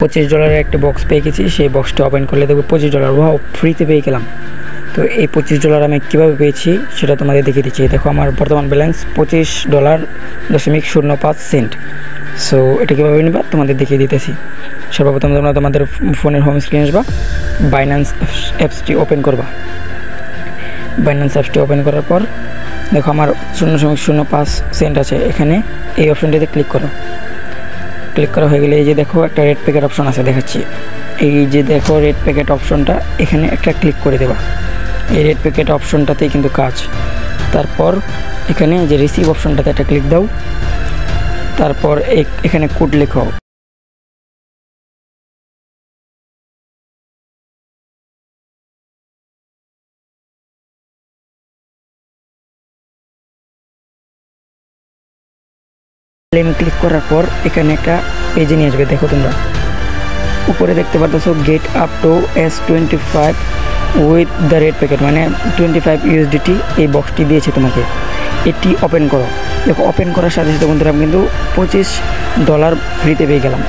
$25 একটা বক্স পেয়ে গেছি। সেই বক্সটা ওপেন করলে দেখবো $25 ওয়াও ফ্রিতে পেয়ে গেলাম। তো এই $25 আমি কীভাবে পেয়েছি সেটা তোমাদের দেখিয়ে দিচ্ছি। দেখো আমার বর্তমান ব্যালেন্স $25.05। সো এটা কীভাবে নেবা তোমাদের দেখিয়ে দিতেছি। সর্বপ্রথম তোমরা তোমাদের ফোনের হোম স্ক্রিনে আসবা, বাইন্যান্স অ্যাপসটি ওপেন করবা। বাইন্যান্স অ্যাপসটি ওপেন করার পর দেখো আমার 0.05 সেন্ট আছে, এখানে এই অপশনটিতে ক্লিক করো। ক্লিক করা হয়ে গেলে এই যে দেখো একটা রেড প্যাকেট অপশন আছে, দেখাচ্ছি। এই যে দেখো রেড প্যাকেট অপশনটা, এখানে একটা ক্লিক করে দেবা। এই রেড প্যাকেট অপশনটাতেই কিন্তু কাজ। তারপর এখানে যে রিসিভ অপশনটাতে একটা ক্লিক দাও। তারপর এখানে কোড লেখো। ক্লিক করার পর এখানে একটা পেজে নিয়ে আসবে। দেখো তোমরা উপরে দেখতে পাচ্ছ get up to S25 with the red packet, মানে 25 USDT এই বক্সটি দিয়েছে তোমাকে। এটি ওপেন করো। দেখো ওপেন করার সাথে সাথে বন্ধুরা আমি কিন্তু $25 ফ্রিতে পেয়ে গেলাম।